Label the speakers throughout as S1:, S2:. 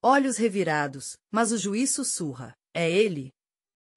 S1: Olhos revirados, mas o juiz sussurra: é ele?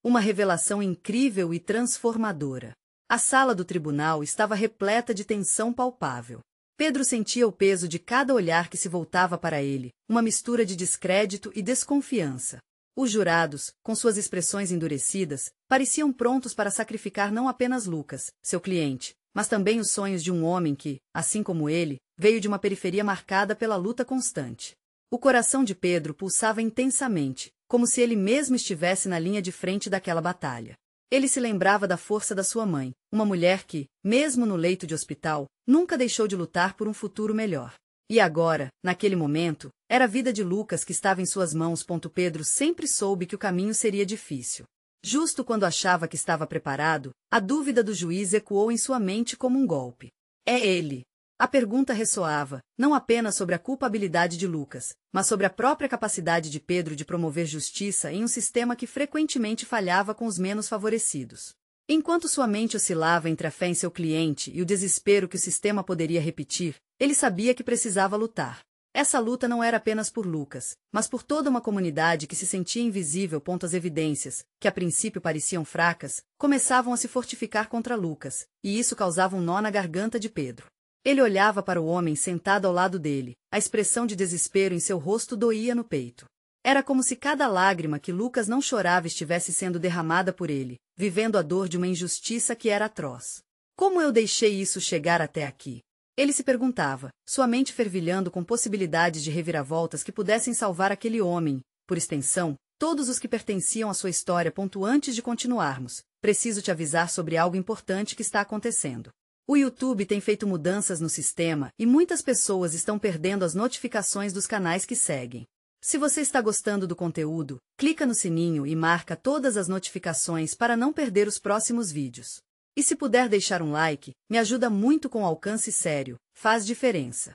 S1: Uma revelação incrível e transformadora. A sala do tribunal estava repleta de tensão palpável. Pedro sentia o peso de cada olhar que se voltava para ele, uma mistura de descrédito e desconfiança. Os jurados, com suas expressões endurecidas, pareciam prontos para sacrificar não apenas Lucas, seu cliente, mas também os sonhos de um homem que, assim como ele, veio de uma periferia marcada pela luta constante. O coração de Pedro pulsava intensamente, como se ele mesmo estivesse na linha de frente daquela batalha. Ele se lembrava da força da sua mãe, uma mulher que, mesmo no leito de hospital, nunca deixou de lutar por um futuro melhor. E agora, naquele momento, era a vida de Lucas que estava em suas mãos. Pedro sempre soube que o caminho seria difícil. Justo quando achava que estava preparado, a dúvida do juiz ecoou em sua mente como um golpe. É ele. A pergunta ressoava, não apenas sobre a culpabilidade de Lucas, mas sobre a própria capacidade de Pedro de promover justiça em um sistema que frequentemente falhava com os menos favorecidos. Enquanto sua mente oscilava entre a fé em seu cliente e o desespero que o sistema poderia repetir, ele sabia que precisava lutar. Essa luta não era apenas por Lucas, mas por toda uma comunidade que se sentia invisível. As evidências, que a princípio pareciam fracas, começavam a se fortificar contra Lucas, e isso causava um nó na garganta de Pedro. Ele olhava para o homem sentado ao lado dele, a expressão de desespero em seu rosto doía no peito. Era como se cada lágrima que Lucas não chorava estivesse sendo derramada por ele, vivendo a dor de uma injustiça que era atroz. Como eu deixei isso chegar até aqui? Ele se perguntava, sua mente fervilhando com possibilidades de reviravoltas que pudessem salvar aquele homem, por extensão, todos os que pertenciam à sua história. Antes de continuarmos, preciso te avisar sobre algo importante que está acontecendo. O YouTube tem feito mudanças no sistema e muitas pessoas estão perdendo as notificações dos canais que seguem. Se você está gostando do conteúdo, clica no sininho e marca todas as notificações para não perder os próximos vídeos. E se puder deixar um like, me ajuda muito com alcance sério, faz diferença.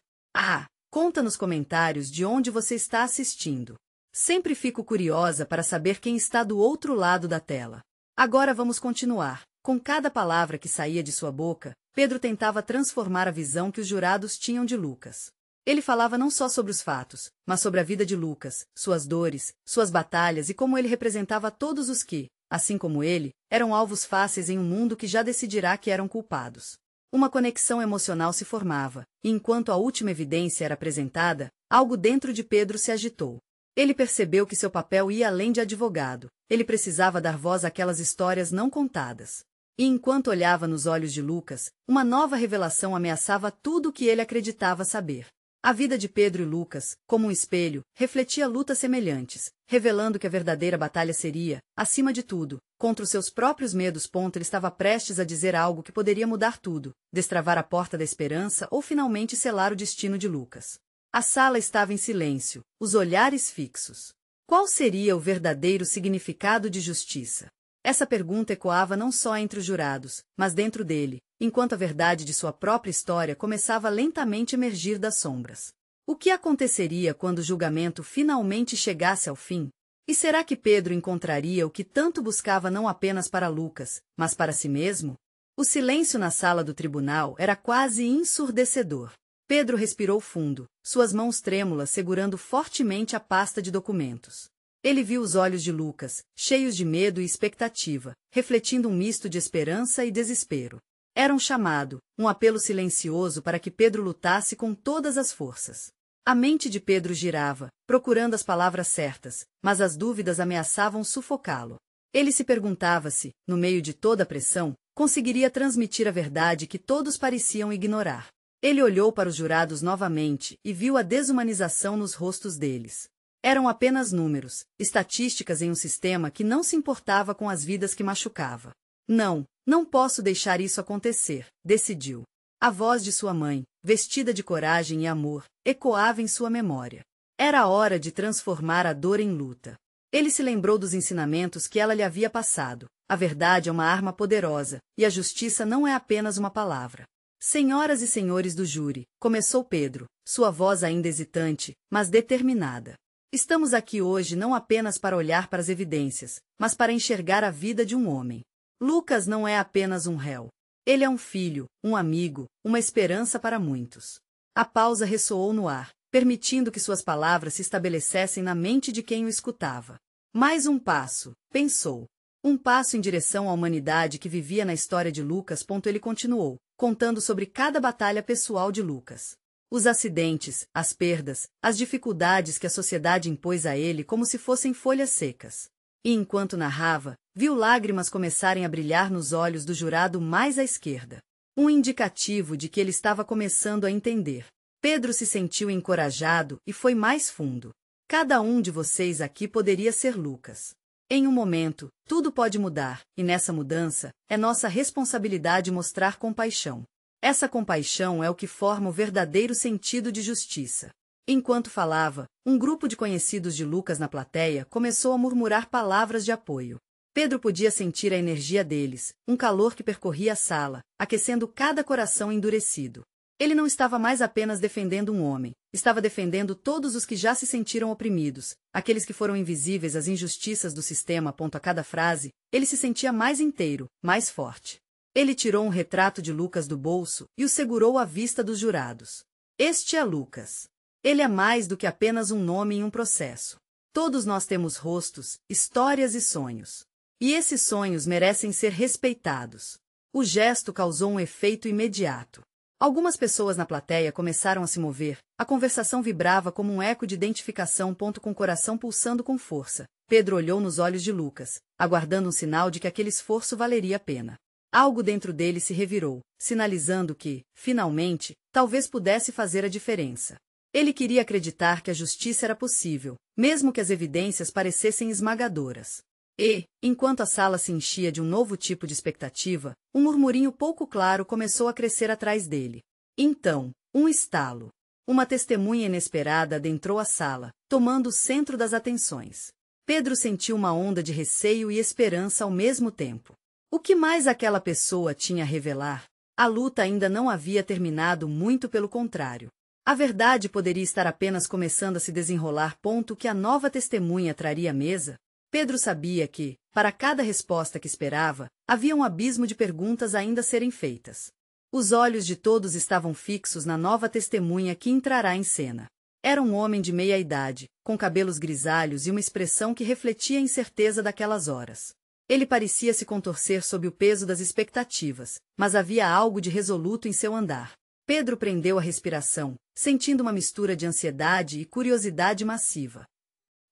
S1: Conta nos comentários de onde você está assistindo. Sempre fico curiosa para saber quem está do outro lado da tela. Agora vamos continuar. Com cada palavra que saía de sua boca, Pedro tentava transformar a visão que os jurados tinham de Lucas. Ele falava não só sobre os fatos, mas sobre a vida de Lucas, suas dores, suas batalhas e como ele representava todos os que, assim como ele, eram alvos fáceis em um mundo que já decidirá que eram culpados. Uma conexão emocional se formava, e enquanto a última evidência era apresentada, algo dentro de Pedro se agitou. Ele percebeu que seu papel ia além de advogado, ele precisava dar voz àquelas histórias não contadas. E enquanto olhava nos olhos de Lucas, uma nova revelação ameaçava tudo o que ele acreditava saber. A vida de Pedro e Lucas, como um espelho, refletia lutas semelhantes, revelando que a verdadeira batalha seria, acima de tudo, contra os seus próprios medos. Ele estava prestes a dizer algo que poderia mudar tudo, destravar a porta da esperança ou finalmente selar o destino de Lucas. A sala estava em silêncio, os olhares fixos. Qual seria o verdadeiro significado de justiça? Essa pergunta ecoava não só entre os jurados, mas dentro dele, enquanto a verdade de sua própria história começava lentamente a emergir das sombras. O que aconteceria quando o julgamento finalmente chegasse ao fim? E será que Pedro encontraria o que tanto buscava não apenas para Lucas, mas para si mesmo? O silêncio na sala do tribunal era quase ensurdecedor. Pedro respirou fundo, suas mãos trêmulas segurando fortemente a pasta de documentos. Ele viu os olhos de Lucas, cheios de medo e expectativa, refletindo um misto de esperança e desespero. Era um chamado, um apelo silencioso para que Pedro lutasse com todas as forças. A mente de Pedro girava, procurando as palavras certas, mas as dúvidas ameaçavam sufocá-lo. Ele se perguntava se, no meio de toda a pressão, conseguiria transmitir a verdade que todos pareciam ignorar. Ele olhou para os jurados novamente e viu a desumanização nos rostos deles. Eram apenas números, estatísticas em um sistema que não se importava com as vidas que machucava. Não posso deixar isso acontecer, decidiu. A voz de sua mãe, vestida de coragem e amor, ecoava em sua memória. Era a hora de transformar a dor em luta. Ele se lembrou dos ensinamentos que ela lhe havia passado. A verdade é uma arma poderosa, e a justiça não é apenas uma palavra. Senhoras e senhores do júri, começou Pedro, sua voz ainda hesitante, mas determinada. Estamos aqui hoje não apenas para olhar para as evidências, mas para enxergar a vida de um homem. Lucas não é apenas um réu. Ele é um filho, um amigo, uma esperança para muitos. A pausa ressoou no ar, permitindo que suas palavras se estabelecessem na mente de quem o escutava. Mais um passo, pensou. Um passo em direção à humanidade que vivia na história de Lucas. Ele continuou, contando sobre cada batalha pessoal de Lucas. Os acidentes, as perdas, as dificuldades que a sociedade impôs a ele como se fossem folhas secas. E enquanto narrava, viu lágrimas começarem a brilhar nos olhos do jurado mais à esquerda. Um indicativo de que ele estava começando a entender. Pedro se sentiu encorajado e foi mais fundo. Cada um de vocês aqui poderia ser Lucas. Em um momento, tudo pode mudar, e nessa mudança, é nossa responsabilidade mostrar compaixão. Essa compaixão é o que forma o verdadeiro sentido de justiça. Enquanto falava, um grupo de conhecidos de Lucas na plateia começou a murmurar palavras de apoio. Pedro podia sentir a energia deles, um calor que percorria a sala, aquecendo cada coração endurecido. Ele não estava mais apenas defendendo um homem, estava defendendo todos os que já se sentiram oprimidos, aqueles que foram invisíveis às injustiças do sistema. A cada frase, ele se sentia mais inteiro, mais forte. Ele tirou um retrato de Lucas do bolso e o segurou à vista dos jurados. Este é Lucas. Ele é mais do que apenas um nome em um processo. Todos nós temos rostos, histórias e sonhos. E esses sonhos merecem ser respeitados. O gesto causou um efeito imediato. Algumas pessoas na plateia começaram a se mover, a conversação vibrava como um eco de identificação. Com o coração pulsando com força, Pedro olhou nos olhos de Lucas, aguardando um sinal de que aquele esforço valeria a pena. Algo dentro dele se revirou, sinalizando que, finalmente, talvez pudesse fazer a diferença. Ele queria acreditar que a justiça era possível, mesmo que as evidências parecessem esmagadoras. E, enquanto a sala se enchia de um novo tipo de expectativa, um murmurinho pouco claro começou a crescer atrás dele. Então, um estalo. Uma testemunha inesperada adentrou a sala, tomando o centro das atenções. Pedro sentiu uma onda de receio e esperança ao mesmo tempo. O que mais aquela pessoa tinha a revelar? A luta ainda não havia terminado, muito pelo contrário. A verdade poderia estar apenas começando a se desenrolar. O que a nova testemunha traria à mesa? Pedro sabia que, para cada resposta que esperava, havia um abismo de perguntas ainda a serem feitas. Os olhos de todos estavam fixos na nova testemunha que entrará em cena. Era um homem de meia idade, com cabelos grisalhos e uma expressão que refletia a incerteza daquelas horas. Ele parecia se contorcer sob o peso das expectativas, mas havia algo de resoluto em seu andar. Pedro prendeu a respiração, sentindo uma mistura de ansiedade e curiosidade massiva.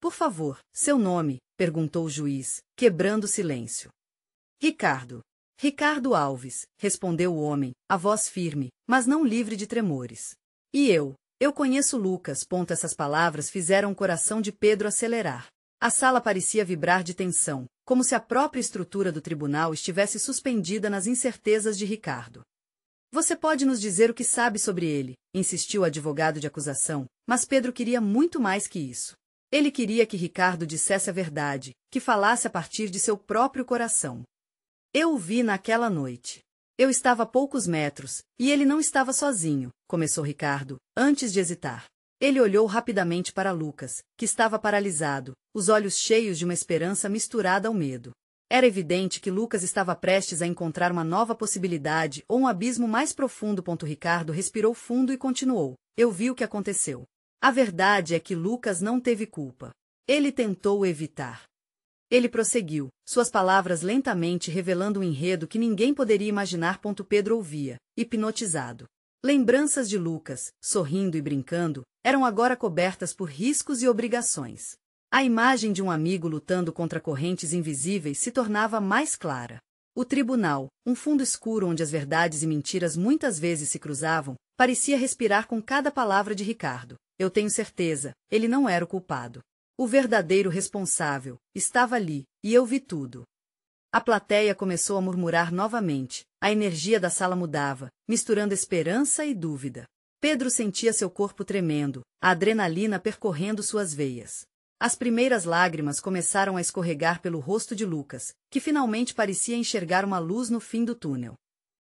S1: Por favor, seu nome, perguntou o juiz, quebrando o silêncio. Ricardo. Ricardo Alves, respondeu o homem, a voz firme, mas não livre de tremores. E eu conheço Lucas. Essas palavras fizeram o coração de Pedro acelerar. A sala parecia vibrar de tensão, como se a própria estrutura do tribunal estivesse suspendida nas incertezas de Ricardo. Você pode nos dizer o que sabe sobre ele, insistiu o advogado de acusação, mas Pedro queria muito mais que isso. Ele queria que Ricardo dissesse a verdade, que falasse a partir de seu próprio coração. Eu o vi naquela noite. Eu estava a poucos metros, e ele não estava sozinho, começou Ricardo, antes de hesitar. Ele olhou rapidamente para Lucas, que estava paralisado, os olhos cheios de uma esperança misturada ao medo. Era evidente que Lucas estava prestes a encontrar uma nova possibilidade ou um abismo mais profundo. Ricardo respirou fundo e continuou. Eu vi o que aconteceu. A verdade é que Lucas não teve culpa. Ele tentou evitar. Ele prosseguiu, suas palavras lentamente revelando um enredo que ninguém poderia imaginar. Pedro ouvia, hipnotizado. Lembranças de Lucas, sorrindo e brincando, eram agora cobertas por riscos e obrigações. A imagem de um amigo lutando contra correntes invisíveis se tornava mais clara. O tribunal, um fundo escuro onde as verdades e mentiras muitas vezes se cruzavam, parecia respirar com cada palavra de Ricardo. Eu tenho certeza, ele não era o culpado. O verdadeiro responsável estava ali, e eu vi tudo. A plateia começou a murmurar novamente, a energia da sala mudava, misturando esperança e dúvida. Pedro sentia seu corpo tremendo, a adrenalina percorrendo suas veias. As primeiras lágrimas começaram a escorregar pelo rosto de Lucas, que finalmente parecia enxergar uma luz no fim do túnel.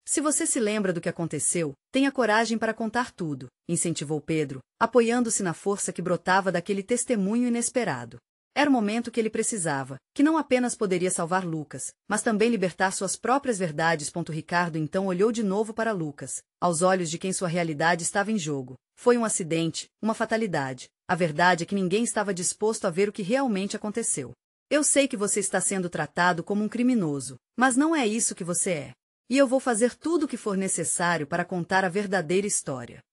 S1: Se você se lembra do que aconteceu, tenha coragem para contar tudo, incentivou Pedro, apoiando-se na força que brotava daquele testemunho inesperado. Era o momento que ele precisava, que não apenas poderia salvar Lucas, mas também libertar suas próprias verdades. Ricardo então olhou de novo para Lucas, aos olhos de quem sua realidade estava em jogo. Foi um acidente, uma fatalidade. A verdade é que ninguém estava disposto a ver o que realmente aconteceu. Eu sei que você está sendo tratado como um criminoso, mas não é isso que você é. E eu vou fazer tudo o que for necessário para contar a verdadeira história.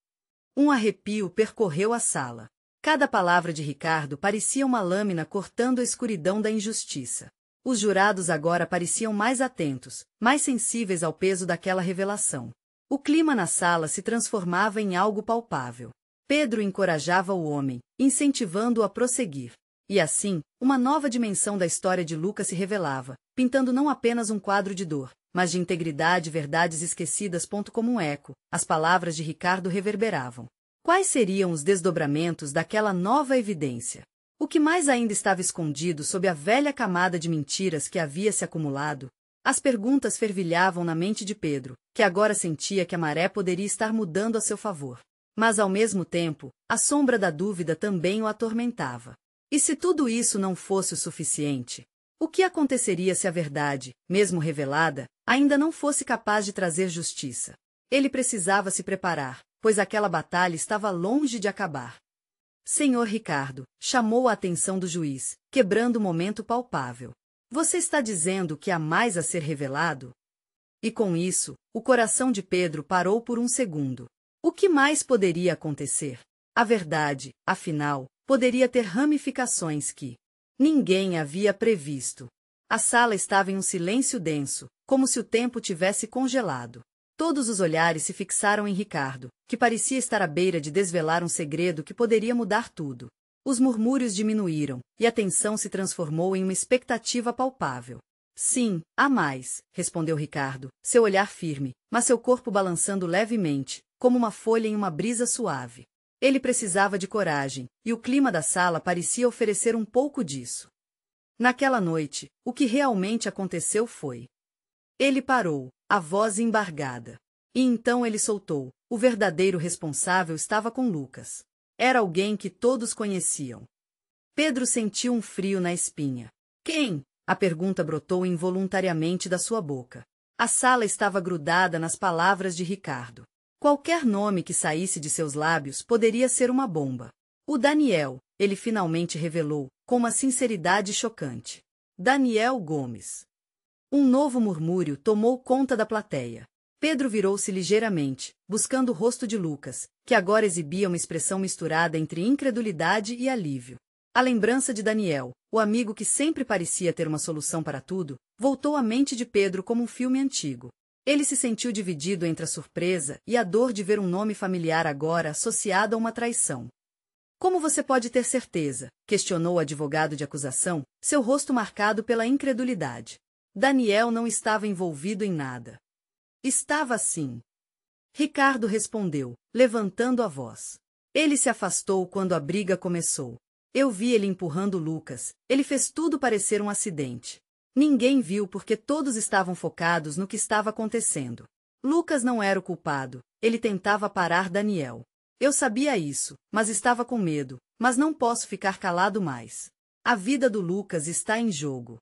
S1: Um arrepio percorreu a sala. Cada palavra de Ricardo parecia uma lâmina cortando a escuridão da injustiça. Os jurados agora pareciam mais atentos, mais sensíveis ao peso daquela revelação. O clima na sala se transformava em algo palpável. Pedro encorajava o homem, incentivando-o a prosseguir. E assim, uma nova dimensão da história de Lucas se revelava, pintando não apenas um quadro de dor, mas de integridade e verdades esquecidas. Como um eco, as palavras de Ricardo reverberavam. Quais seriam os desdobramentos daquela nova evidência? O que mais ainda estava escondido sob a velha camada de mentiras que havia se acumulado? As perguntas fervilhavam na mente de Pedro, que agora sentia que a maré poderia estar mudando a seu favor. Mas, ao mesmo tempo, a sombra da dúvida também o atormentava. E se tudo isso não fosse o suficiente? O que aconteceria se a verdade, mesmo revelada, ainda não fosse capaz de trazer justiça? Ele precisava se preparar, pois aquela batalha estava longe de acabar. Senhor Ricardo, chamou a atenção do juiz, quebrando o momento palpável. Você está dizendo que há mais a ser revelado? E com isso, o coração de Pedro parou por um segundo. O que mais poderia acontecer? A verdade, afinal, poderia ter ramificações que ninguém havia previsto. A sala estava em um silêncio denso, como se o tempo tivesse congelado. Todos os olhares se fixaram em Ricardo, que parecia estar à beira de desvelar um segredo que poderia mudar tudo. Os murmúrios diminuíram, e a tensão se transformou em uma expectativa palpável. Sim, há mais, respondeu Ricardo, seu olhar firme, mas seu corpo balançando levemente, como uma folha em uma brisa suave. Ele precisava de coragem, e o clima da sala parecia oferecer um pouco disso. Naquela noite, o que realmente aconteceu foi... Ele parou, a voz embargada. E então ele soltou. O verdadeiro responsável estava com Lucas. Era alguém que todos conheciam. Pedro sentiu um frio na espinha. Quem? A pergunta brotou involuntariamente da sua boca. A sala estava grudada nas palavras de Ricardo. Qualquer nome que saísse de seus lábios poderia ser uma bomba. O Daniel, ele finalmente revelou, com uma sinceridade chocante. Daniel Gomes. Um novo murmúrio tomou conta da plateia. Pedro virou-se ligeiramente, buscando o rosto de Lucas, que agora exibia uma expressão misturada entre incredulidade e alívio. A lembrança de Daniel, o amigo que sempre parecia ter uma solução para tudo, voltou à mente de Pedro como um filme antigo. Ele se sentiu dividido entre a surpresa e a dor de ver um nome familiar agora associado a uma traição. Como você pode ter certeza? Questionou o advogado de acusação, seu rosto marcado pela incredulidade. Daniel não estava envolvido em nada. Estava sim. Ricardo respondeu, levantando a voz. Ele se afastou quando a briga começou. Eu vi ele empurrando Lucas, ele fez tudo parecer um acidente. Ninguém viu porque todos estavam focados no que estava acontecendo. Lucas não era o culpado, ele tentava parar Daniel. Eu sabia isso, mas estava com medo, mas não posso ficar calado mais. A vida do Lucas está em jogo.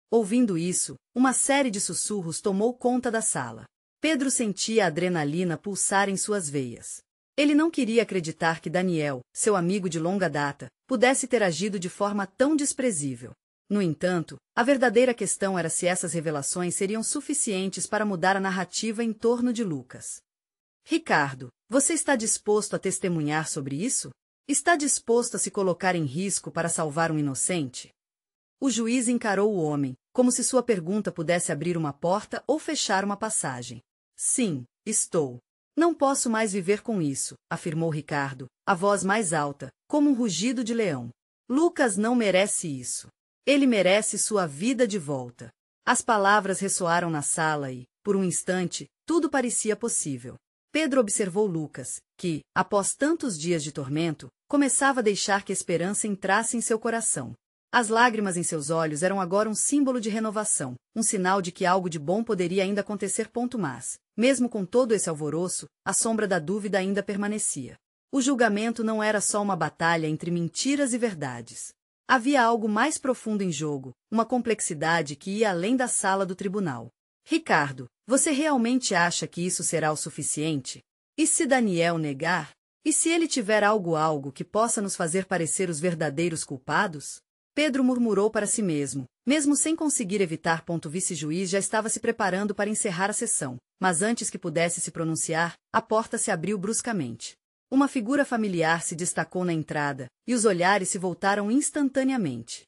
S1: Ouvindo isso, uma série de sussurros tomou conta da sala. Pedro sentia a adrenalina pulsar em suas veias. Ele não queria acreditar que Daniel, seu amigo de longa data, pudesse ter agido de forma tão desprezível. No entanto, a verdadeira questão era se essas revelações seriam suficientes para mudar a narrativa em torno de Lucas. Ricardo, você está disposto a testemunhar sobre isso? Está disposto a se colocar em risco para salvar um inocente? O juiz encarou o homem, como se sua pergunta pudesse abrir uma porta ou fechar uma passagem. Sim, estou. Não posso mais viver com isso, afirmou Ricardo, a voz mais alta, como um rugido de leão. Lucas não merece isso. Ele merece sua vida de volta. As palavras ressoaram na sala e, por um instante, tudo parecia possível. Pedro observou Lucas, que, após tantos dias de tormento, começava a deixar que a esperança entrasse em seu coração. As lágrimas em seus olhos eram agora um símbolo de renovação, um sinal de que algo de bom poderia ainda acontecer. Mas, mesmo com todo esse alvoroço, a sombra da dúvida ainda permanecia. O julgamento não era só uma batalha entre mentiras e verdades. Havia algo mais profundo em jogo, uma complexidade que ia além da sala do tribunal. Ricardo, você realmente acha que isso será o suficiente? E se Daniel negar? E se ele tiver algo que possa nos fazer parecer os verdadeiros culpados? Pedro murmurou para si mesmo, mesmo sem conseguir evitar. O vice-juiz já estava se preparando para encerrar a sessão, mas antes que pudesse se pronunciar, a porta se abriu bruscamente. Uma figura familiar se destacou na entrada, e os olhares se voltaram instantaneamente.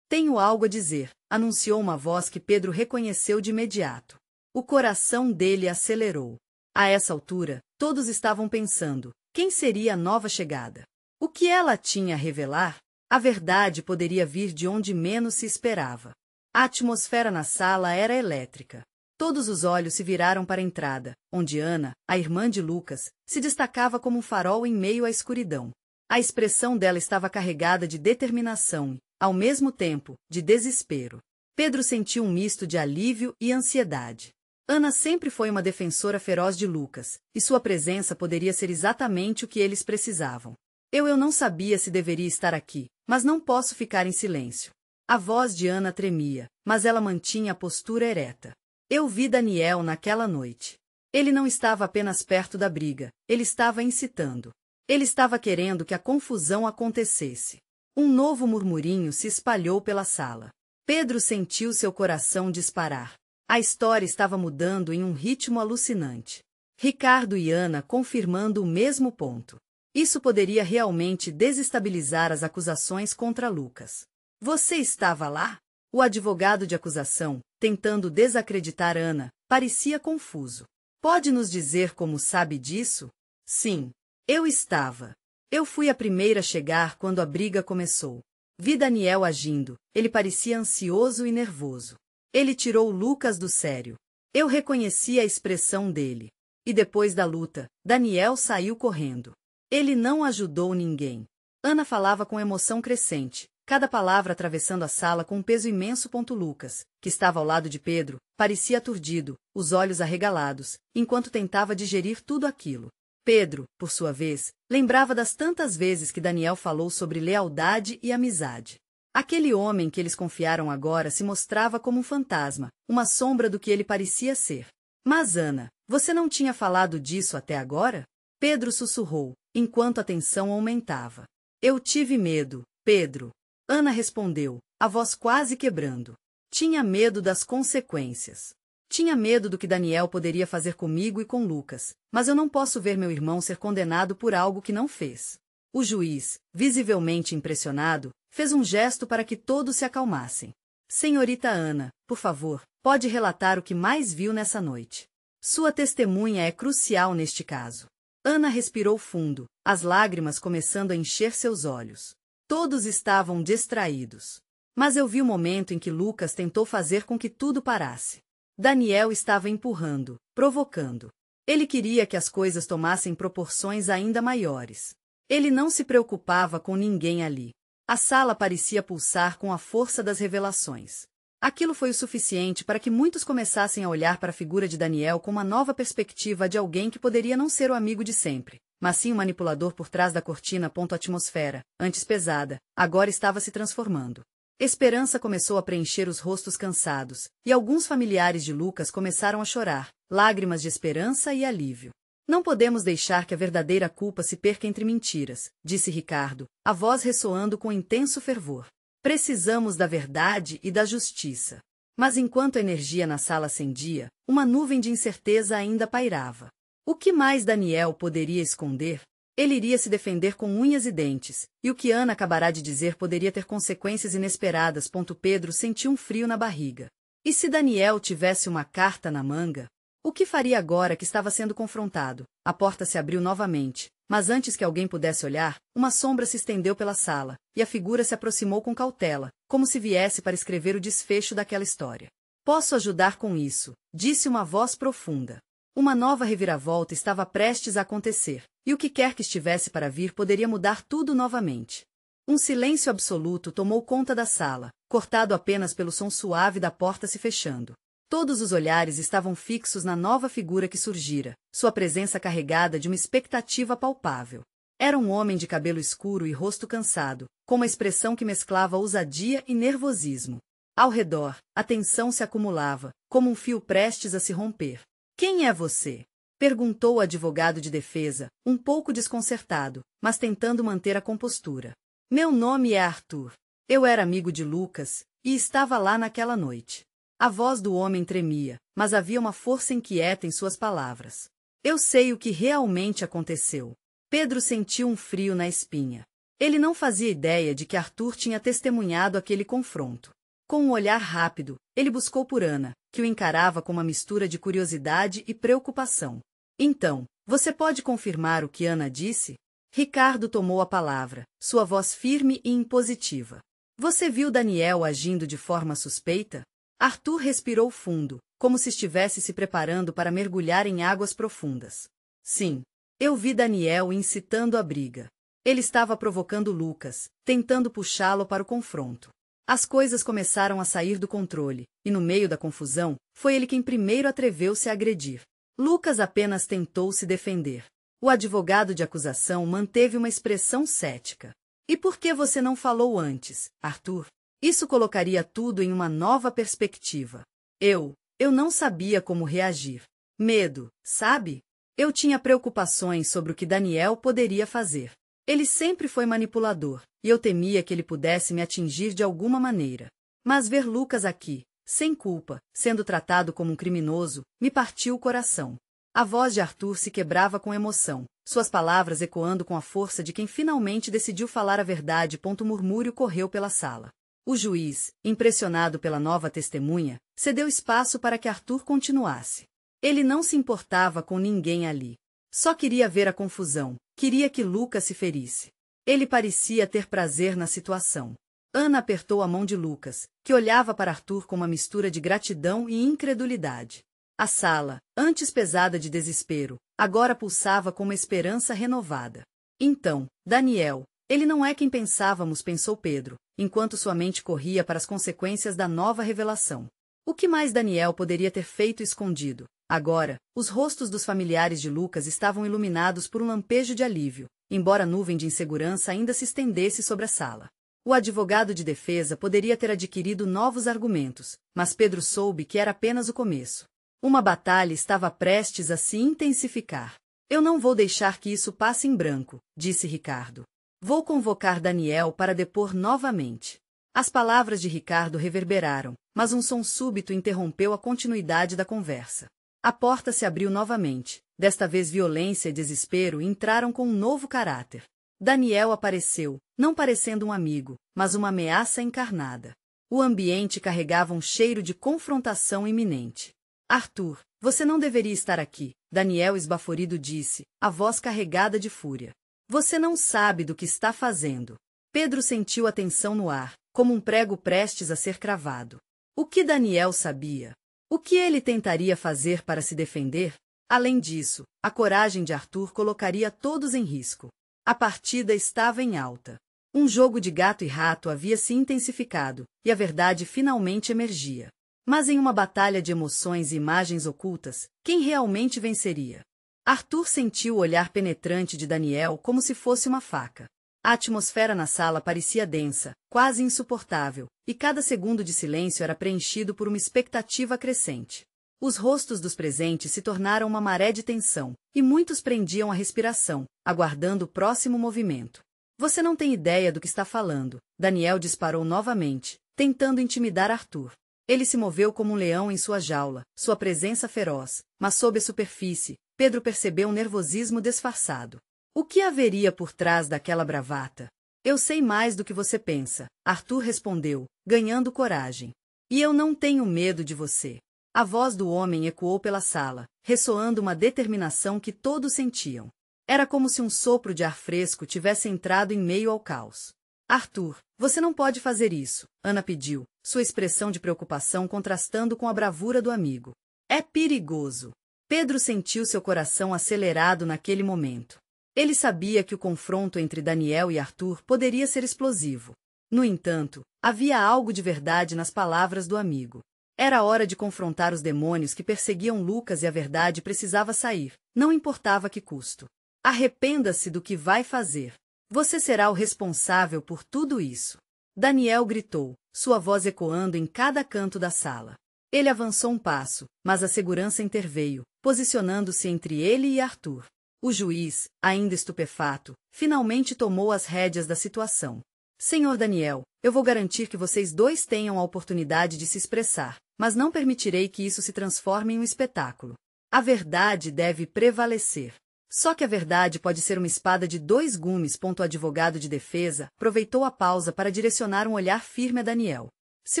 S1: Tenho algo a dizer, anunciou uma voz que Pedro reconheceu de imediato. O coração dele acelerou. A essa altura, todos estavam pensando, quem seria a nova chegada? O que ela tinha a revelar? A verdade poderia vir de onde menos se esperava. A atmosfera na sala era elétrica. Todos os olhos se viraram para a entrada, onde Ana, a irmã de Lucas, se destacava como um farol em meio à escuridão. A expressão dela estava carregada de determinação e, ao mesmo tempo, de desespero. Pedro sentiu um misto de alívio e ansiedade. Ana sempre foi uma defensora feroz de Lucas, e sua presença poderia ser exatamente o que eles precisavam. Eu não sabia se deveria estar aqui, mas não posso ficar em silêncio. A voz de Ana tremia, mas ela mantinha a postura ereta. Eu vi Daniel naquela noite. Ele não estava apenas perto da briga, ele estava incitando. Ele estava querendo que a confusão acontecesse. Um novo murmurinho se espalhou pela sala. Pedro sentiu seu coração disparar. A história estava mudando em um ritmo alucinante. Ricardo e Ana confirmando o mesmo ponto. Isso poderia realmente desestabilizar as acusações contra Lucas. Você estava lá? O advogado de acusação, tentando desacreditar Ana, parecia confuso. Pode nos dizer como sabe disso? Sim, eu estava. Eu fui a primeira a chegar quando a briga começou. Vi Daniel agindo, ele parecia ansioso e nervoso. Ele tirou Lucas do sério. Eu reconheci a expressão dele. E depois da luta, Daniel saiu correndo. Ele não ajudou ninguém. Ana falava com emoção crescente, cada palavra atravessando a sala com um peso imenso. Lucas, que estava ao lado de Pedro, parecia aturdido, os olhos arregalados, enquanto tentava digerir tudo aquilo. Pedro, por sua vez, lembrava das tantas vezes que Daniel falou sobre lealdade e amizade. Aquele homem que eles confiaram agora se mostrava como um fantasma, uma sombra do que ele parecia ser. Mas Ana, você não tinha falado disso até agora? Pedro sussurrou, enquanto a tensão aumentava. Eu tive medo, Pedro. Ana respondeu, a voz quase quebrando. Tinha medo das consequências. Tinha medo do que Daniel poderia fazer comigo e com Lucas, mas eu não posso ver meu irmão ser condenado por algo que não fez. O juiz, visivelmente impressionado, fez um gesto para que todos se acalmassem. Senhorita Ana, por favor, pode relatar o que mais viu nessa noite. Sua testemunha é crucial neste caso. Ana respirou fundo, as lágrimas começando a encher seus olhos. Todos estavam distraídos. Mas eu vi o momento em que Lucas tentou fazer com que tudo parasse. Daniel estava empurrando, provocando. Ele queria que as coisas tomassem proporções ainda maiores. Ele não se preocupava com ninguém ali. A sala parecia pulsar com a força das revelações. Aquilo foi o suficiente para que muitos começassem a olhar para a figura de Daniel com uma nova perspectiva de alguém que poderia não ser o amigo de sempre, mas sim um manipulador por trás da cortina. A atmosfera, antes pesada, agora estava se transformando. Esperança começou a preencher os rostos cansados, e alguns familiares de Lucas começaram a chorar, lágrimas de esperança e alívio. Não podemos deixar que a verdadeira culpa se perca entre mentiras, disse Ricardo, a voz ressoando com intenso fervor. Precisamos da verdade e da justiça. Mas enquanto a energia na sala acendia, uma nuvem de incerteza ainda pairava. O que mais Daniel poderia esconder? Ele iria se defender com unhas e dentes, e o que Ana acabará de dizer poderia ter consequências inesperadas. Pedro sentiu um frio na barriga. E se Daniel tivesse uma carta na manga? O que faria agora que estava sendo confrontado? A porta se abriu novamente, mas antes que alguém pudesse olhar, uma sombra se estendeu pela sala, e a figura se aproximou com cautela, como se viesse para escrever o desfecho daquela história. Posso ajudar com isso, disse uma voz profunda. Uma nova reviravolta estava prestes a acontecer, e o que quer que estivesse para vir poderia mudar tudo novamente. Um silêncio absoluto tomou conta da sala, cortado apenas pelo som suave da porta se fechando. Todos os olhares estavam fixos na nova figura que surgira, sua presença carregada de uma expectativa palpável. Era um homem de cabelo escuro e rosto cansado, com uma expressão que mesclava ousadia e nervosismo. Ao redor, a tensão se acumulava, como um fio prestes a se romper. "Quem é você?" perguntou o advogado de defesa, um pouco desconcertado, mas tentando manter a compostura. "Meu nome é Arthur. Eu era amigo de Lucas, e estava lá naquela noite." A voz do homem tremia, mas havia uma força inquieta em suas palavras. "Eu sei o que realmente aconteceu." Pedro sentiu um frio na espinha. Ele não fazia ideia de que Arthur tinha testemunhado aquele confronto. Com um olhar rápido, ele buscou por Ana, que o encarava com uma mistura de curiosidade e preocupação. "Então, você pode confirmar o que Ana disse?" Ricardo tomou a palavra, sua voz firme e impositiva. "Você viu Daniel agindo de forma suspeita?" Arthur respirou fundo, como se estivesse se preparando para mergulhar em águas profundas. "Sim. Eu vi Daniel incitando a briga. Ele estava provocando Lucas, tentando puxá-lo para o confronto. As coisas começaram a sair do controle, e no meio da confusão, foi ele quem primeiro atreveu-se a agredir. Lucas apenas tentou se defender. O advogado de acusação manteve uma expressão cética. "E por que você não falou antes, Arthur? Isso colocaria tudo em uma nova perspectiva." Eu não sabia como reagir. Medo, sabe? Eu tinha preocupações sobre o que Daniel poderia fazer. Ele sempre foi manipulador, e eu temia que ele pudesse me atingir de alguma maneira. Mas ver Lucas aqui, sem culpa, sendo tratado como um criminoso, me partiu o coração. A voz de Arthur se quebrava com emoção, suas palavras ecoando com a força de quem finalmente decidiu falar a verdade. Um murmúrio correu pela sala. O juiz, impressionado pela nova testemunha, cedeu espaço para que Arthur continuasse. Ele não se importava com ninguém ali. Só queria ver a confusão, queria que Lucas se ferisse. Ele parecia ter prazer na situação. Ana apertou a mão de Lucas, que olhava para Arthur com uma mistura de gratidão e incredulidade. A sala, antes pesada de desespero, agora pulsava com uma esperança renovada. "Então, Daniel, ele não é quem pensávamos", pensou Pedro, enquanto sua mente corria para as consequências da nova revelação. O que mais Daniel poderia ter feito escondido? Agora, os rostos dos familiares de Lucas estavam iluminados por um lampejo de alívio, embora a nuvem de insegurança ainda se estendesse sobre a sala. O advogado de defesa poderia ter adquirido novos argumentos, mas Pedro soube que era apenas o começo. Uma batalha estava prestes a se intensificar. "Eu não vou deixar que isso passe em branco", disse Ricardo. "Vou convocar Daniel para depor novamente." As palavras de Ricardo reverberaram, mas um som súbito interrompeu a continuidade da conversa. A porta se abriu novamente. Desta vez violência e desespero entraram com um novo caráter. Daniel apareceu, não parecendo um amigo, mas uma ameaça encarnada. O ambiente carregava um cheiro de confrontação iminente. "Arthur, você não deveria estar aqui", Daniel esbaforido disse, a voz carregada de fúria. "Você não sabe do que está fazendo." Pedro sentiu a tensão no ar, como um prego prestes a ser cravado. O que Daniel sabia? O que ele tentaria fazer para se defender? Além disso, a coragem de Arthur colocaria todos em risco. A partida estava em alta. Um jogo de gato e rato havia se intensificado, e a verdade finalmente emergia. Mas em uma batalha de emoções e imagens ocultas, quem realmente venceria? Arthur sentiu o olhar penetrante de Daniel como se fosse uma faca. A atmosfera na sala parecia densa, quase insuportável, e cada segundo de silêncio era preenchido por uma expectativa crescente. Os rostos dos presentes se tornaram uma maré de tensão, e muitos prendiam a respiração, aguardando o próximo movimento. "Você não tem ideia do que está falando", Daniel disparou novamente, tentando intimidar Arthur. Ele se moveu como um leão em sua jaula, sua presença feroz, mas sob a superfície, Pedro percebeu um nervosismo disfarçado. O que haveria por trás daquela bravata? "Eu sei mais do que você pensa", Arthur respondeu, ganhando coragem. "E eu não tenho medo de você." A voz do homem ecoou pela sala, ressoando uma determinação que todos sentiam. Era como se um sopro de ar fresco tivesse entrado em meio ao caos. "Arthur, você não pode fazer isso", Ana pediu, sua expressão de preocupação contrastando com a bravura do amigo. "É perigoso." Pedro sentiu seu coração acelerado naquele momento. Ele sabia que o confronto entre Daniel e Arthur poderia ser explosivo. No entanto, havia algo de verdade nas palavras do amigo. Era hora de confrontar os demônios que perseguiam Lucas e a verdade precisava sair, não importava a que custo. Arrependa-se do que vai fazer. Você será o responsável por tudo isso. Daniel gritou, sua voz ecoando em cada canto da sala. Ele avançou um passo, mas a segurança interveio, posicionando-se entre ele e Arthur. O juiz, ainda estupefato, finalmente tomou as rédeas da situação. Senhor Daniel, eu vou garantir que vocês dois tenham a oportunidade de se expressar, mas não permitirei que isso se transforme em um espetáculo. A verdade deve prevalecer. Só que a verdade pode ser uma espada de dois gumes. O advogado de defesa aproveitou a pausa para direcionar um olhar firme a Daniel. Se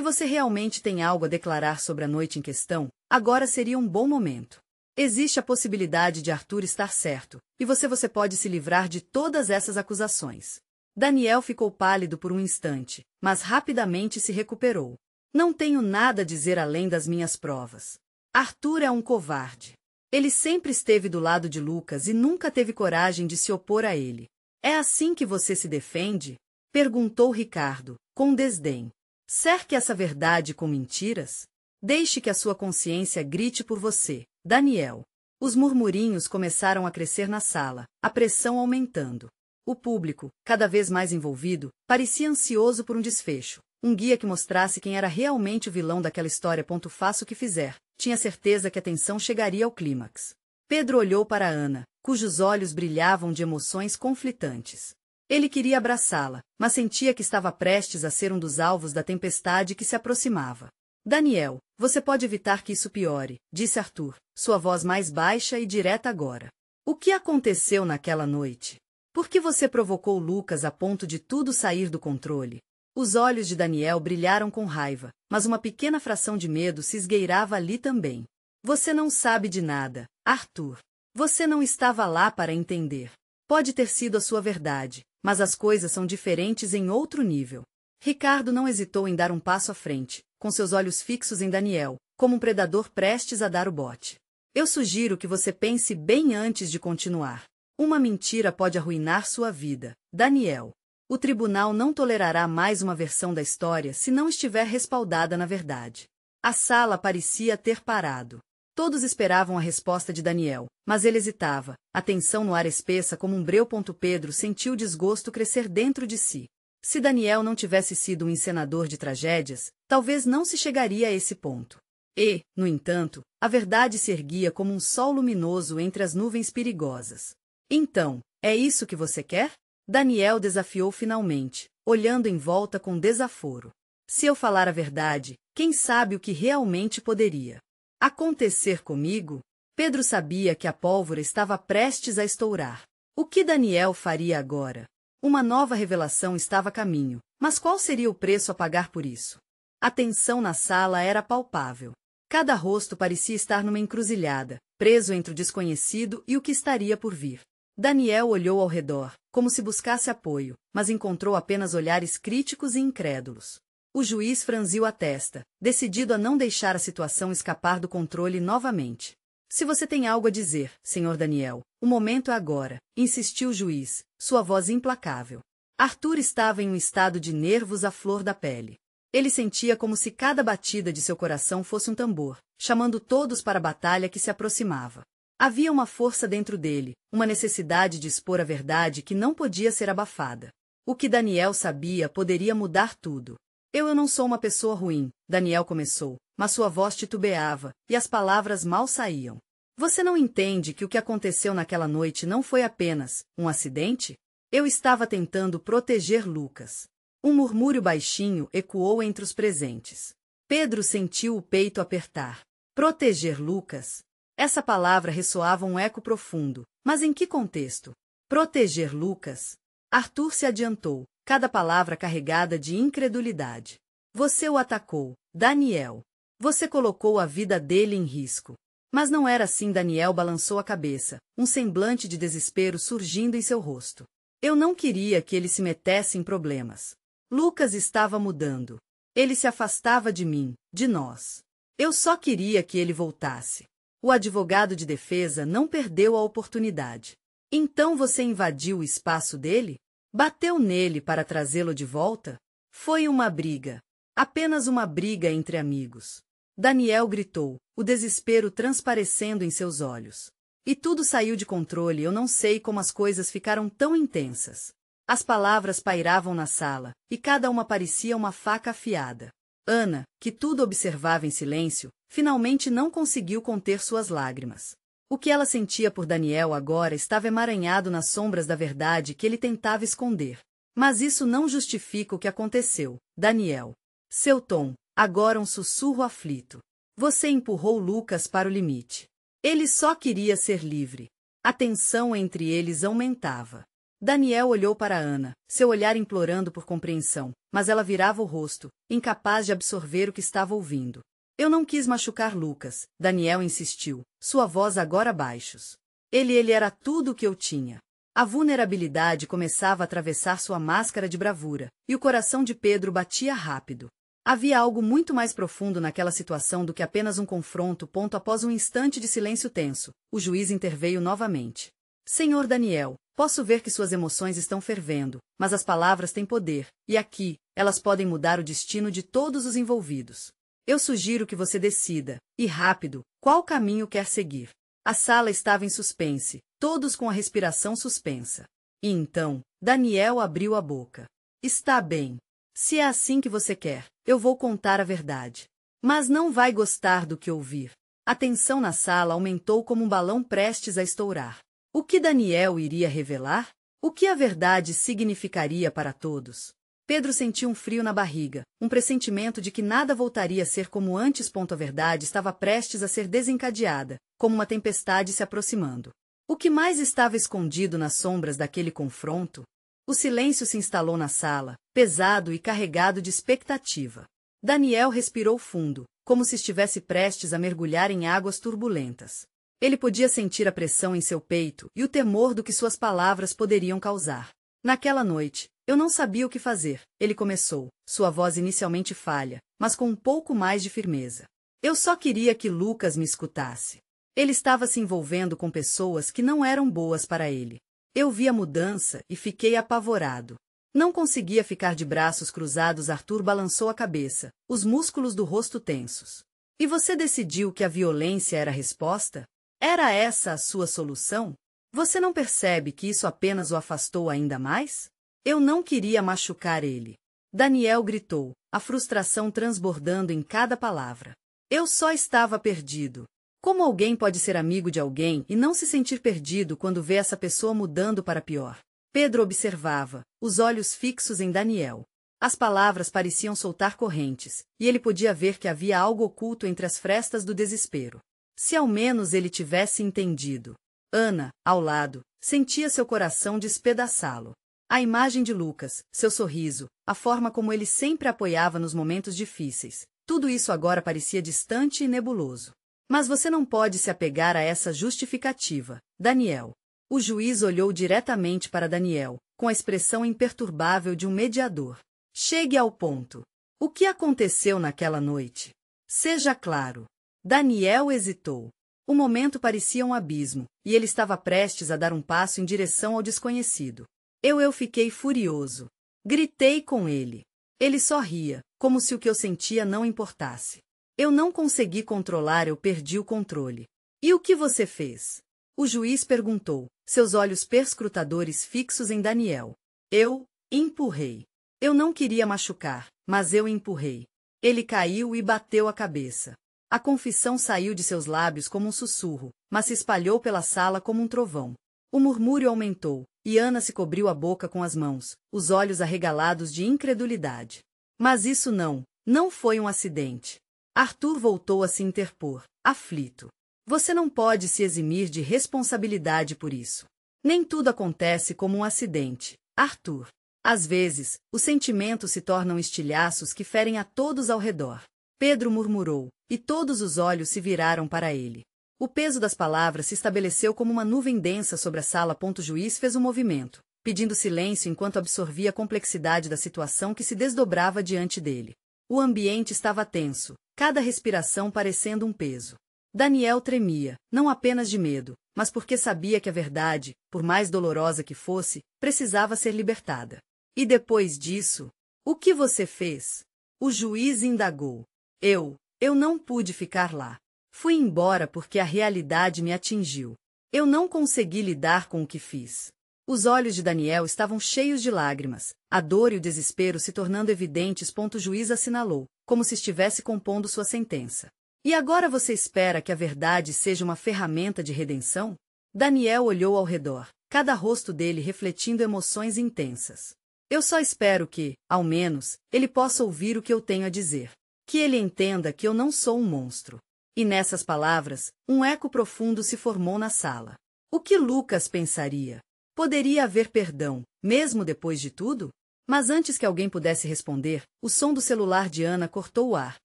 S1: você realmente tem algo a declarar sobre a noite em questão, agora seria um bom momento. Existe a possibilidade de Arthur estar certo, e você pode se livrar de todas essas acusações. Daniel ficou pálido por um instante, mas rapidamente se recuperou. Não tenho nada a dizer além das minhas provas. Arthur é um covarde. Ele sempre esteve do lado de Lucas e nunca teve coragem de se opor a ele. É assim que você se defende? Perguntou Ricardo, com desdém. Cerque essa verdade com mentiras? Deixe que a sua consciência grite por você, Daniel. Os murmurinhos começaram a crescer na sala, a pressão aumentando. O público, cada vez mais envolvido, parecia ansioso por um desfecho, um guia que mostrasse quem era realmente o vilão daquela história. Faça o que fizer, tinha certeza que a tensão chegaria ao clímax. Pedro olhou para Ana, cujos olhos brilhavam de emoções conflitantes. Ele queria abraçá-la, mas sentia que estava prestes a ser um dos alvos da tempestade que se aproximava. Daniel, você pode evitar que isso piore, disse Arthur, sua voz mais baixa e direta agora. O que aconteceu naquela noite? Por que você provocou Lucas a ponto de tudo sair do controle? Os olhos de Daniel brilharam com raiva, mas uma pequena fração de medo se esgueirava ali também. Você não sabe de nada, Arthur. Você não estava lá para entender. Pode ter sido a sua verdade, mas as coisas são diferentes em outro nível. Ricardo não hesitou em dar um passo à frente, com seus olhos fixos em Daniel, como um predador prestes a dar o bote. Eu sugiro que você pense bem antes de continuar. Uma mentira pode arruinar sua vida, Daniel. O tribunal não tolerará mais uma versão da história se não estiver respaldada na verdade. A sala parecia ter parado. Todos esperavam a resposta de Daniel, mas ele hesitava, a tensão no ar espessa como um breu. Pedro sentiu o desgosto crescer dentro de si. Se Daniel não tivesse sido um encenador de tragédias, talvez não se chegaria a esse ponto. E, no entanto, a verdade se erguia como um sol luminoso entre as nuvens perigosas. Então, é isso que você quer? Daniel desafiou finalmente, olhando em volta com desaforo. Se eu falar a verdade, quem sabe o que realmente poderia acontecer comigo? Pedro sabia que a pólvora estava prestes a estourar. O que Daniel faria agora? Uma nova revelação estava a caminho, mas qual seria o preço a pagar por isso? A tensão na sala era palpável. Cada rosto parecia estar numa encruzilhada, preso entre o desconhecido e o que estaria por vir. Daniel olhou ao redor, como se buscasse apoio, mas encontrou apenas olhares críticos e incrédulos. O juiz franziu a testa, decidido a não deixar a situação escapar do controle novamente. Se você tem algo a dizer, senhor Daniel, o momento é agora, insistiu o juiz, sua voz implacável. Arthur estava em um estado de nervos à flor da pele. Ele sentia como se cada batida de seu coração fosse um tambor, chamando todos para a batalha que se aproximava. Havia uma força dentro dele, uma necessidade de expor a verdade que não podia ser abafada. O que Daniel sabia poderia mudar tudo. Eu não sou uma pessoa ruim, Daniel começou, mas sua voz titubeava, e as palavras mal saíam. Você não entende que o que aconteceu naquela noite não foi apenas um acidente? Eu estava tentando proteger Lucas. Um murmúrio baixinho ecoou entre os presentes. Pedro sentiu o peito apertar. Proteger Lucas? Essa palavra ressoava um eco profundo, mas em que contexto? Proteger Lucas? Arthur se adiantou, cada palavra carregada de incredulidade. Você o atacou, Daniel. Você colocou a vida dele em risco. Mas não era assim. Daniel balançou a cabeça, um semblante de desespero surgindo em seu rosto. Eu não queria que ele se metesse em problemas. Lucas estava mudando. Ele se afastava de mim, de nós. Eu só queria que ele voltasse. O advogado de defesa não perdeu a oportunidade. Então você invadiu o espaço dele? Bateu nele para trazê-lo de volta? Foi uma briga. Apenas uma briga entre amigos. Daniel gritou, o desespero transparecendo em seus olhos. E tudo saiu de controle, eu não sei como as coisas ficaram tão intensas. As palavras pairavam na sala, e cada uma parecia uma faca afiada. Ana, que tudo observava em silêncio, finalmente não conseguiu conter suas lágrimas. O que ela sentia por Daniel agora estava emaranhado nas sombras da verdade que ele tentava esconder. Mas isso não justifica o que aconteceu, Daniel. Seu tom, agora um sussurro aflito. Você empurrou Lucas para o limite. Ele só queria ser livre. A tensão entre eles aumentava. Daniel olhou para Ana, seu olhar implorando por compreensão, mas ela virava o rosto, incapaz de absorver o que estava ouvindo. Eu não quis machucar Lucas, Daniel insistiu, sua voz agora baixos. Ele era tudo o que eu tinha. A vulnerabilidade começava a atravessar sua máscara de bravura, e o coração de Pedro batia rápido. Havia algo muito mais profundo naquela situação do que apenas um confronto. Após um instante de silêncio tenso, o juiz interveio novamente. Senhor Daniel, posso ver que suas emoções estão fervendo, mas as palavras têm poder, e aqui, elas podem mudar o destino de todos os envolvidos. Eu sugiro que você decida, e rápido, qual caminho quer seguir. A sala estava em suspense, todos com a respiração suspensa. E então, Daniel abriu a boca. Está bem. Se é assim que você quer, eu vou contar a verdade. Mas não vai gostar do que ouvir. A tensão na sala aumentou como um balão prestes a estourar. O que Daniel iria revelar? O que a verdade significaria para todos? Pedro sentiu um frio na barriga, um pressentimento de que nada voltaria a ser como antes. A verdade estava prestes a ser desencadeada, como uma tempestade se aproximando. O que mais estava escondido nas sombras daquele confronto? O silêncio se instalou na sala, pesado e carregado de expectativa. Daniel respirou fundo, como se estivesse prestes a mergulhar em águas turbulentas. Ele podia sentir a pressão em seu peito e o temor do que suas palavras poderiam causar. Naquela noite, eu não sabia o que fazer, ele começou, sua voz inicialmente falha, mas com um pouco mais de firmeza. Eu só queria que Lucas me escutasse. Ele estava se envolvendo com pessoas que não eram boas para ele. Eu vi a mudança e fiquei apavorado. Não conseguia ficar de braços cruzados. Arthur balançou a cabeça, os músculos do rosto tensos. E você decidiu que a violência era a resposta? Era essa a sua solução? Você não percebe que isso apenas o afastou ainda mais? Eu não queria machucar ele. Daniel gritou, a frustração transbordando em cada palavra. Eu só estava perdido. Como alguém pode ser amigo de alguém e não se sentir perdido quando vê essa pessoa mudando para pior? Pedro observava, os olhos fixos em Daniel. As palavras pareciam soltar correntes, e ele podia ver que havia algo oculto entre as frestas do desespero. Se ao menos ele tivesse entendido. Ana, ao lado, sentia seu coração despedaçá-lo. A imagem de Lucas, seu sorriso, a forma como ele sempre apoiava nos momentos difíceis, tudo isso agora parecia distante e nebuloso. Mas você não pode se apegar a essa justificativa, Daniel. O juiz olhou diretamente para Daniel, com a expressão imperturbável de um mediador. Chegue ao ponto. O que aconteceu naquela noite? Seja claro. Daniel hesitou. O momento parecia um abismo, e ele estava prestes a dar um passo em direção ao desconhecido. Eu fiquei furioso. Gritei com ele. Ele só ria, como se o que eu sentia não importasse. Eu não consegui controlar, eu perdi o controle. E o que você fez? O juiz perguntou, seus olhos perscrutadores fixos em Daniel. Eu empurrei. Eu não queria machucar, mas eu empurrei. Ele caiu e bateu a cabeça. A confissão saiu de seus lábios como um sussurro, mas se espalhou pela sala como um trovão. O murmúrio aumentou, e Ana se cobriu a boca com as mãos, os olhos arregalados de incredulidade. Mas isso não foi um acidente. Arthur voltou a se interpor, aflito. Você não pode se eximir de responsabilidade por isso. Nem tudo acontece como um acidente, Arthur. Às vezes, os sentimentos se tornam estilhaços que ferem a todos ao redor. Pedro murmurou, e todos os olhos se viraram para ele. O peso das palavras se estabeleceu como uma nuvem densa sobre a sala. O juiz fez um movimento, pedindo silêncio enquanto absorvia a complexidade da situação que se desdobrava diante dele. O ambiente estava tenso, cada respiração parecendo um peso. Daniel tremia, não apenas de medo, mas porque sabia que a verdade, por mais dolorosa que fosse, precisava ser libertada. E depois disso, o que você fez? O juiz indagou. Eu não pude ficar lá. Fui embora porque a realidade me atingiu. Eu não consegui lidar com o que fiz. Os olhos de Daniel estavam cheios de lágrimas, a dor e o desespero se tornando evidentes. O juiz assinalou, como se estivesse compondo sua sentença. E agora você espera que a verdade seja uma ferramenta de redenção? Daniel olhou ao redor, cada rosto dele refletindo emoções intensas. Eu só espero que, ao menos, ele possa ouvir o que eu tenho a dizer. Que ele entenda que eu não sou um monstro. E nessas palavras, um eco profundo se formou na sala. O que Lucas pensaria? Poderia haver perdão, mesmo depois de tudo? Mas antes que alguém pudesse responder, o som do celular de Ana cortou o ar,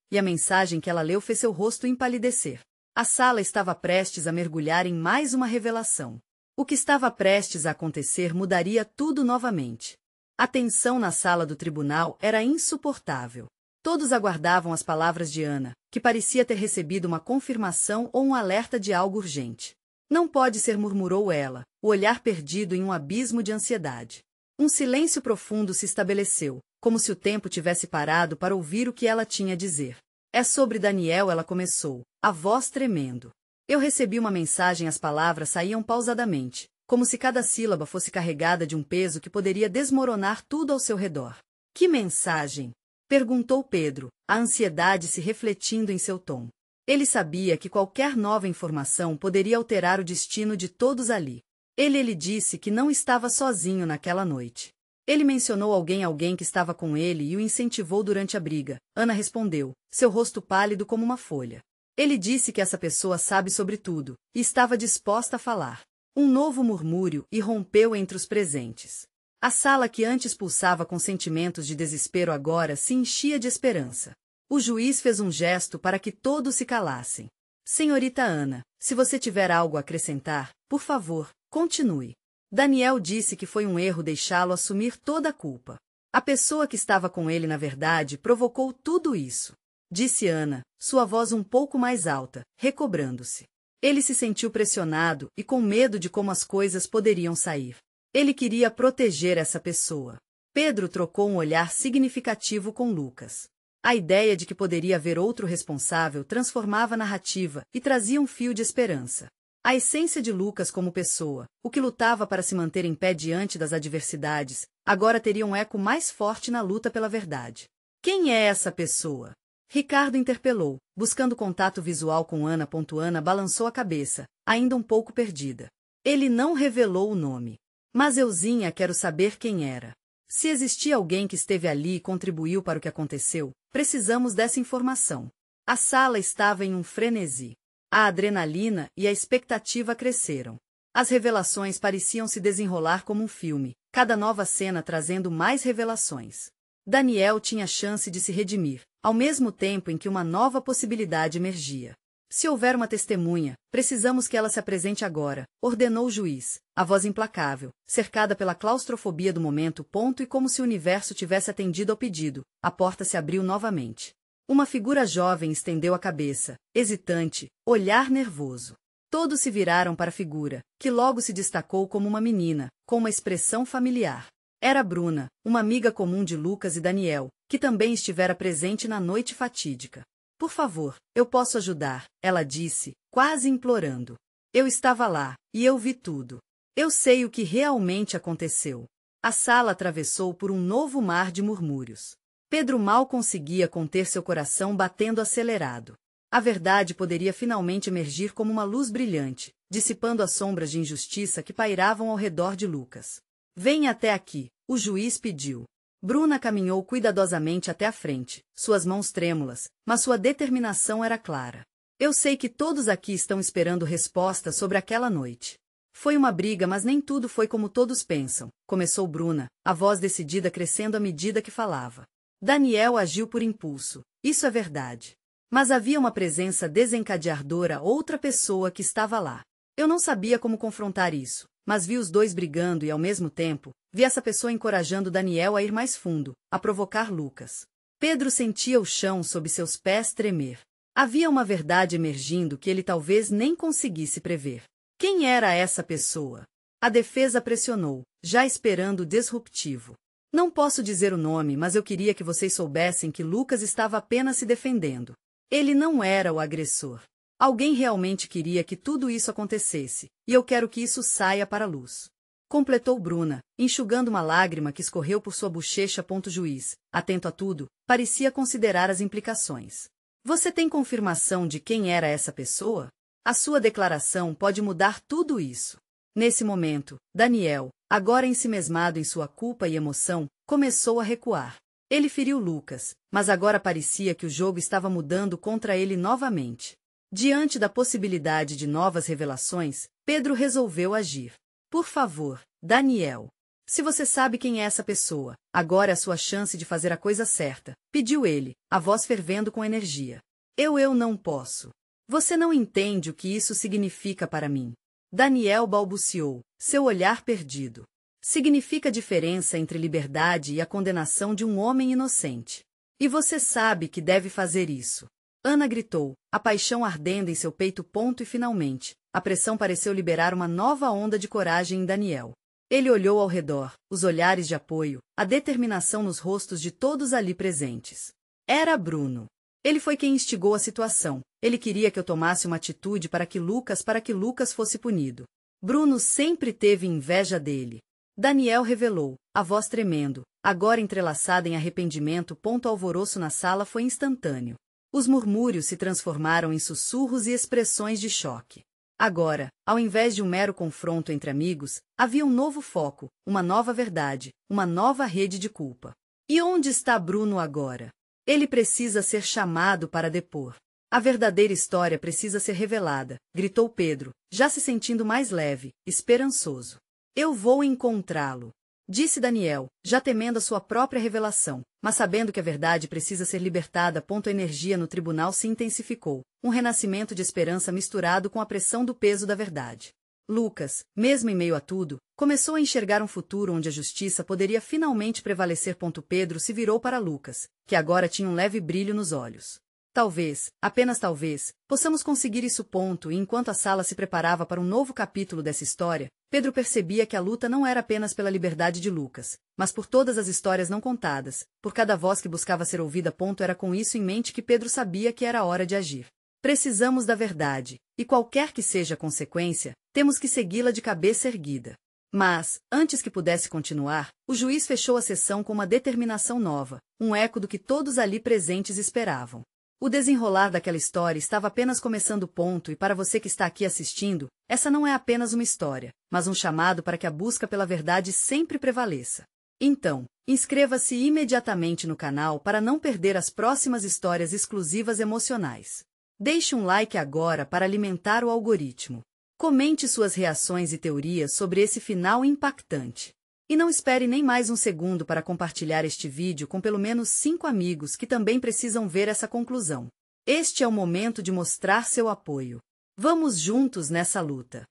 S1: e a mensagem que ela leu fez seu rosto empalidecer. A sala estava prestes a mergulhar em mais uma revelação. O que estava prestes a acontecer mudaria tudo novamente. A tensão na sala do tribunal era insuportável. Todos aguardavam as palavras de Ana, que parecia ter recebido uma confirmação ou um alerta de algo urgente. Não pode ser, murmurou ela, o olhar perdido em um abismo de ansiedade. Um silêncio profundo se estabeleceu, como se o tempo tivesse parado para ouvir o que ela tinha a dizer. É sobre Daniel, ela começou, a voz tremendo. Eu recebi uma mensagem, as palavras saíam pausadamente, como se cada sílaba fosse carregada de um peso que poderia desmoronar tudo ao seu redor. Que mensagem? Perguntou Pedro, a ansiedade se refletindo em seu tom. Ele sabia que qualquer nova informação poderia alterar o destino de todos ali. Ele disse que não estava sozinho naquela noite. Ele mencionou alguém que estava com ele e o incentivou durante a briga. Ana respondeu, seu rosto pálido como uma folha. Ele disse que essa pessoa sabe sobre tudo, e estava disposta a falar. Um novo murmúrio irrompeu entre os presentes. A sala que antes pulsava com sentimentos de desespero agora se enchia de esperança. O juiz fez um gesto para que todos se calassem. Senhorita Ana, se você tiver algo a acrescentar, por favor, continue. Daniel disse que foi um erro deixá-lo assumir toda a culpa. A pessoa que estava com ele, na verdade, provocou tudo isso. Disse Ana, sua voz um pouco mais alta, recobrando-se. Ele se sentiu pressionado e com medo de como as coisas poderiam sair. Ele queria proteger essa pessoa. Pedro trocou um olhar significativo com Lucas. A ideia de que poderia haver outro responsável transformava a narrativa e trazia um fio de esperança. A essência de Lucas como pessoa, o que lutava para se manter em pé diante das adversidades, agora teria um eco mais forte na luta pela verdade. Quem é essa pessoa? Ricardo interpelou, buscando contato visual com Ana. Ana balançou a cabeça, ainda um pouco perdida. Ele não revelou o nome. Mas euzinha, quero saber quem era. Se existia alguém que esteve ali e contribuiu para o que aconteceu, precisamos dessa informação. A sala estava em um frenesi. A adrenalina e a expectativa cresceram. As revelações pareciam se desenrolar como um filme, cada nova cena trazendo mais revelações. Daniel tinha chance de se redimir, ao mesmo tempo em que uma nova possibilidade emergia. Se houver uma testemunha, precisamos que ela se apresente agora, ordenou o juiz, a voz implacável, cercada pela claustrofobia do momento. E como se o universo tivesse atendido ao pedido, a porta se abriu novamente. Uma figura jovem estendeu a cabeça, hesitante, olhar nervoso. Todos se viraram para a figura, que logo se destacou como uma menina, com uma expressão familiar. Era Bruna, uma amiga comum de Lucas e Daniel, que também estivera presente na noite fatídica. Por favor, eu posso ajudar, ela disse, quase implorando. Eu estava lá, e eu vi tudo. Eu sei o que realmente aconteceu. A sala atravessou por um novo mar de murmúrios. Pedro mal conseguia conter seu coração batendo acelerado. A verdade poderia finalmente emergir como uma luz brilhante, dissipando as sombras de injustiça que pairavam ao redor de Lucas. Venha até aqui, o juiz pediu. Bruna caminhou cuidadosamente até a frente, suas mãos trêmulas, mas sua determinação era clara. Eu sei que todos aqui estão esperando respostas sobre aquela noite. Foi uma briga, mas nem tudo foi como todos pensam, começou Bruna, a voz decidida crescendo à medida que falava. Daniel agiu por impulso, isso é verdade. Mas havia uma presença desencadeadora, outra pessoa que estava lá. Eu não sabia como confrontar isso, mas vi os dois brigando e, ao mesmo tempo, vi essa pessoa encorajando Daniel a ir mais fundo, a provocar Lucas. Pedro sentia o chão sob seus pés tremer. Havia uma verdade emergindo que ele talvez nem conseguisse prever. Quem era essa pessoa? A defesa pressionou, já esperando o disruptivo. Não posso dizer o nome, mas eu queria que vocês soubessem que Lucas estava apenas se defendendo. Ele não era o agressor. Alguém realmente queria que tudo isso acontecesse, e eu quero que isso saia para a luz. Completou Bruna, enxugando uma lágrima que escorreu por sua bochecha. Juiz, atento a tudo, parecia considerar as implicações. Você tem confirmação de quem era essa pessoa? A sua declaração pode mudar tudo isso. Nesse momento, Daniel, agora ensimesmado em sua culpa e emoção, começou a recuar. Ele feriu Lucas, mas agora parecia que o jogo estava mudando contra ele novamente. Diante da possibilidade de novas revelações, Pedro resolveu agir. Por favor, Daniel. Se você sabe quem é essa pessoa, agora é a sua chance de fazer a coisa certa, pediu ele, a voz fervendo com energia. Eu não posso. Você não entende o que isso significa para mim. Daniel balbuciou, seu olhar perdido. Significa a diferença entre liberdade e a condenação de um homem inocente. E você sabe que deve fazer isso. Ana gritou, a paixão ardendo em seu peito. E finalmente, a pressão pareceu liberar uma nova onda de coragem em Daniel. Ele olhou ao redor, os olhares de apoio, a determinação nos rostos de todos ali presentes. Era Bruno. Ele foi quem instigou a situação. Ele queria que eu tomasse uma atitude para que Lucas fosse punido. Bruno sempre teve inveja dele. Daniel revelou, a voz tremendo, agora entrelaçada em arrependimento. O alvoroço na sala foi instantâneo. Os murmúrios se transformaram em sussurros e expressões de choque. Agora, ao invés de um mero confronto entre amigos, havia um novo foco, uma nova verdade, uma nova rede de culpa. E onde está Bruno agora? Ele precisa ser chamado para depor. A verdadeira história precisa ser revelada, gritou Pedro, já se sentindo mais leve, esperançoso. Eu vou encontrá-lo, disse Daniel, já temendo a sua própria revelação, mas sabendo que a verdade precisa ser libertada. A energia no tribunal se intensificou, um renascimento de esperança misturado com a pressão do peso da verdade. Lucas, mesmo em meio a tudo, começou a enxergar um futuro onde a justiça poderia finalmente prevalecer. Pedro se virou para Lucas, que agora tinha um leve brilho nos olhos. Talvez, apenas talvez, possamos conseguir isso. E enquanto a sala se preparava para um novo capítulo dessa história, Pedro percebia que a luta não era apenas pela liberdade de Lucas, mas por todas as histórias não contadas, por cada voz que buscava ser ouvida. Era com isso em mente que Pedro sabia que era hora de agir. Precisamos da verdade, e qualquer que seja a consequência, temos que segui-la de cabeça erguida. Mas, antes que pudesse continuar, o juiz fechou a sessão com uma determinação nova, um eco do que todos ali presentes esperavam. O desenrolar daquela história estava apenas começando. E para você que está aqui assistindo, essa não é apenas uma história, mas um chamado para que a busca pela verdade sempre prevaleça. Então, inscreva-se imediatamente no canal para não perder as próximas histórias exclusivas emocionais. Deixe um like agora para alimentar o algoritmo. Comente suas reações e teorias sobre esse final impactante. E não espere nem mais um segundo para compartilhar este vídeo com pelo menos 5 amigos que também precisam ver essa conclusão. Este é o momento de mostrar seu apoio. Vamos juntos nessa luta.